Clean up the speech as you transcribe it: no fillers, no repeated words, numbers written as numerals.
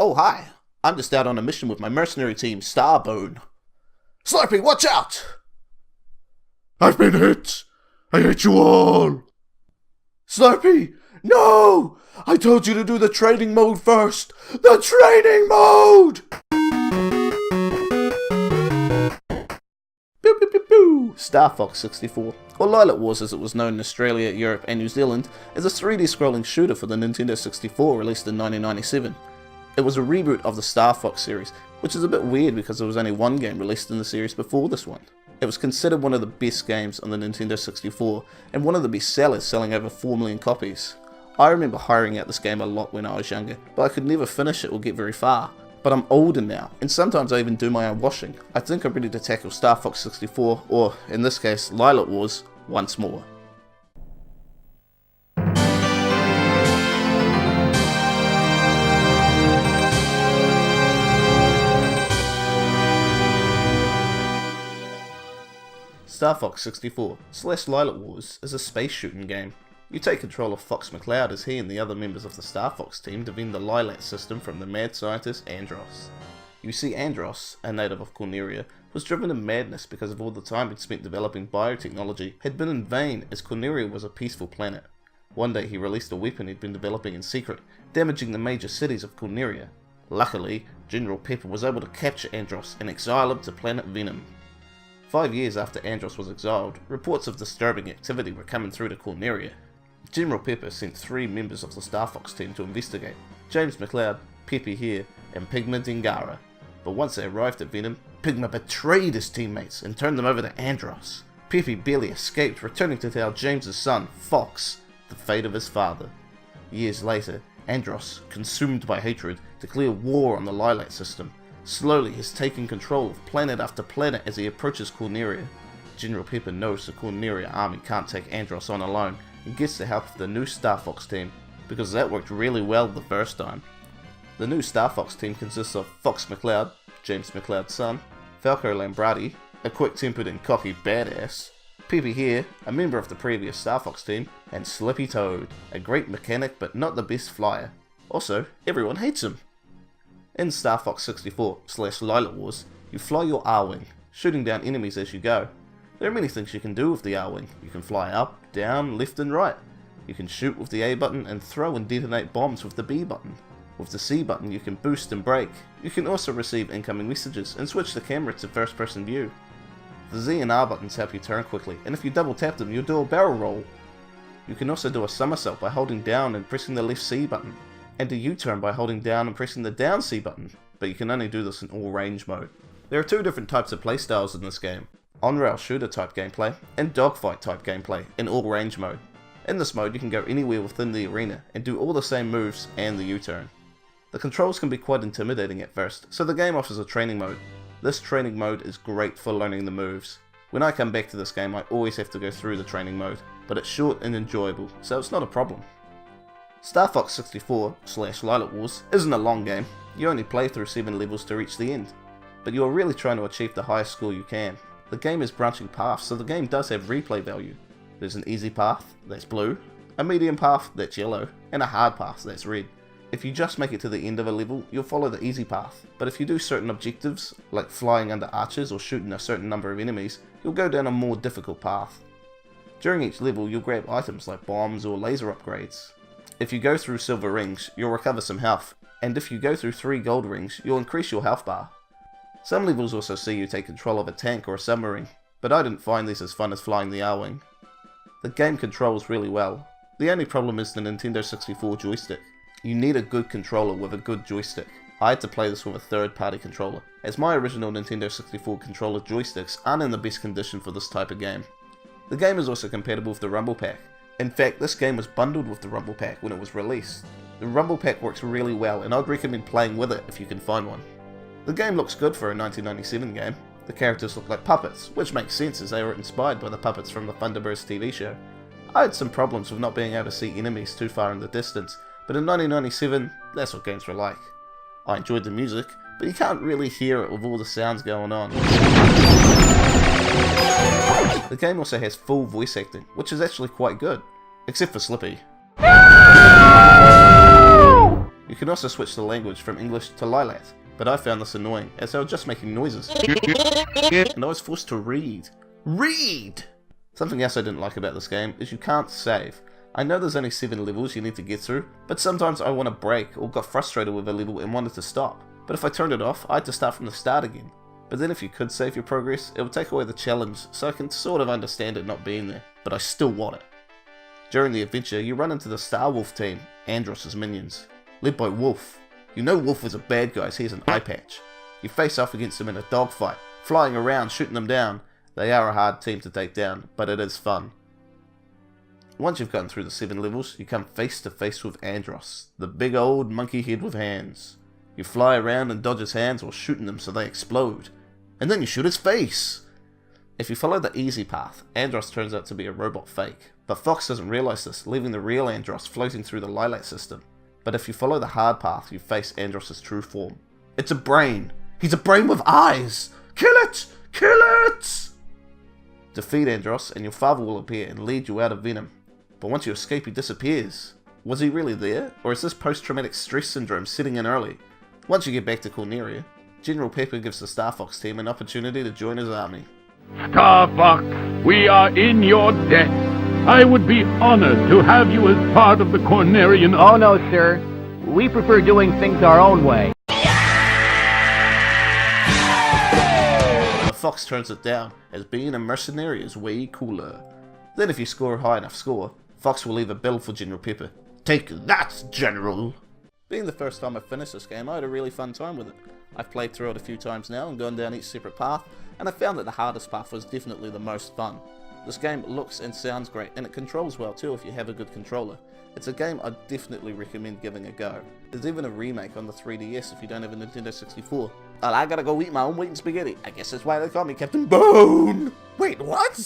Oh, hi. I'm just out on a mission with my mercenary team, Starbone. Slurpee, watch out! I've been hit! I hate you all! Slurpee, no! I told you to do the training mode first! The training mode! Pew, pew, pew, pew. StarFox 64, or Lilac Wars as it was known in Australia, Europe and New Zealand, is a 3D scrolling shooter for the Nintendo 64 released in 1997. It was a reboot of the StarFox series, which is a bit weird because there was only one game released in the series before this one. It was considered one of the best games on the Nintendo 64 and one of the best sellers, selling over 4 million copies. I remember hiring out this game a lot when I was younger, but I could never finish it or get very far. But I'm older now, and sometimes I even do my own washing. I think I'm ready to tackle StarFox 64, or in this case, Lilac Wars, once more. StarFox 64 / Lilac Wars is a space shooting game. You take control of Fox McCloud as he and the other members of the StarFox team defend the Lilac system from the mad scientist Andros. You see, Andros, a native of Corneria, was driven to madness because of all the time he'd spent developing biotechnology had been in vain, as Corneria was a peaceful planet. One day he released a weapon he'd been developing in secret, damaging the major cities of Corneria. Luckily, General Pepper was able to capture Andros and exile him to planet Venom. 5 years after Andros was exiled, reports of disturbing activity were coming through to Corneria. General Pepper sent 3 members of the StarFox team to investigate: James McCloud, Pepe here, and Pigma Dingara. But once they arrived at Venom, Pigma betrayed his teammates and turned them over to Andros. Pepe barely escaped, returning to tell James's son, Fox, the fate of his father. Years later, Andros, consumed by hatred, declared war on the Lilac system. Slowly, he's taking control of planet after planet as he approaches Corneria. General Pepper knows the Corneria army can't take Andros on alone, and gets the help of the new StarFox team, because that worked really well the first time. The new StarFox team consists of Fox McCloud, James McCloud's son, Falco Lambrati, a quick-tempered and cocky badass, Pepe here, a member of the previous StarFox team, and Slippy Toad, a great mechanic but not the best flyer. Also, everyone hates him. In StarFox 64 / Lilac Wars, you fly your R-Wing, shooting down enemies as you go. There are many things you can do with the R-Wing. You can fly up, down, left and right. You can shoot with the A button and throw and detonate bombs with the B button. With the C button you can boost and brake. You can also receive incoming messages and switch the camera to first person view. The Z and R buttons help you turn quickly, and if you double tap them you'll do a barrel roll. You can also do a somersault by holding down and pressing the left C button, and a U-turn by holding down and pressing the down C button, but you can only do this in all range mode. There are 2 different types of playstyles in this game: on-rail shooter type gameplay and dogfight type gameplay in all range mode. In this mode you can go anywhere within the arena and do all the same moves and the U-turn. The controls can be quite intimidating at first, so the game offers a training mode. This training mode is great for learning the moves. When I come back to this game I always have to go through the training mode, but it's short and enjoyable, so it's not a problem. StarFox 64 / Lilac Wars isn't a long game. You only play through 7 levels to reach the end, but you are really trying to achieve the highest score you can. The game is branching paths, so the game does have replay value. There's an easy path, that's blue, a medium path, that's yellow, and a hard path, that's red. If you just make it to the end of a level, you'll follow the easy path, but if you do certain objectives, like flying under arches or shooting a certain number of enemies, you'll go down a more difficult path. During each level, you'll grab items like bombs or laser upgrades. If you go through silver rings, you'll recover some health, and if you go through 3 gold rings, you'll increase your health bar. Some levels also see you take control of a tank or a submarine, but I didn't find these as fun as flying the R-Wing. The game controls really well. The only problem is the Nintendo 64 joystick. You need a good controller with a good joystick. I had to play this with a third-party controller, as my original Nintendo 64 controller joysticks aren't in the best condition for this type of game. The game is also compatible with the Rumble Pack. In fact, this game was bundled with the Rumble Pack when it was released. The Rumble Pack works really well, and I'd recommend playing with it if you can find one. The game looks good for a 1997 game. The characters look like puppets, which makes sense as they were inspired by the puppets from the Thunderbirds TV show. I had some problems with not being able to see enemies too far in the distance, but in 1997, that's what games were like. I enjoyed the music, but you can't really hear it with all the sounds going on. The game also has full voice acting, which is actually quite good, except for Slippy. You can also switch the language from English to Lilat, but I found this annoying, as they were just making noises. And I was forced to read. Read! Something else I didn't like about this game is you can't save. I know there's only 7 levels you need to get through, but sometimes I want to break or got frustrated with a level and wanted to stop. But if I turned it off, I had to start from the start again. But then if you could save your progress, it would take away the challenge, so I can sort of understand it not being there, but I still want it. During the adventure, you run into the Starwolf team, Andross's minions, led by Wolf. You know Wolf is a bad guy, so he has an eye patch. You face off against them in a dogfight, flying around, shooting them down. They are a hard team to take down, but it is fun. Once you've gotten through the 7 levels, you come face to face with Andross, the big old monkey head with hands. You fly around and dodge his hands while shooting them so they explode. And then you shoot his face! If you follow the easy path, Andross turns out to be a robot fake. But Fox doesn't realise this, leaving the real Andross floating through the Lilat system. But if you follow the hard path, you face Andross's true form. It's a brain! He's a brain with eyes! Kill it! Kill it! Defeat Andross and your father will appear and lead you out of Venom. But once you escape, he disappears. Was he really there? Or is this post-traumatic stress syndrome setting in early? Once you get back to Corneria, General Pepper gives the StarFox team an opportunity to join his army. StarFox, we are in your debt. I would be honored to have you as part of the Cornerian... Oh no, sir. We prefer doing things our own way. The Fox turns it down, as being a mercenary is way cooler. Then if you score a high enough score, Fox will leave a bill for General Pepper. Take that, General! Being the first time I've finished this game, I had a really fun time with it. I've played through it a few times now and gone down each separate path, and I found that the hardest path was definitely the most fun. This game looks and sounds great, and it controls well too if you have a good controller. It's a game I definitely recommend giving a go. There's even a remake on the 3DS if you don't have a Nintendo 64. Well, I gotta go eat my own wheat and spaghetti. I guess that's why they call me Captain Bone! Wait, what?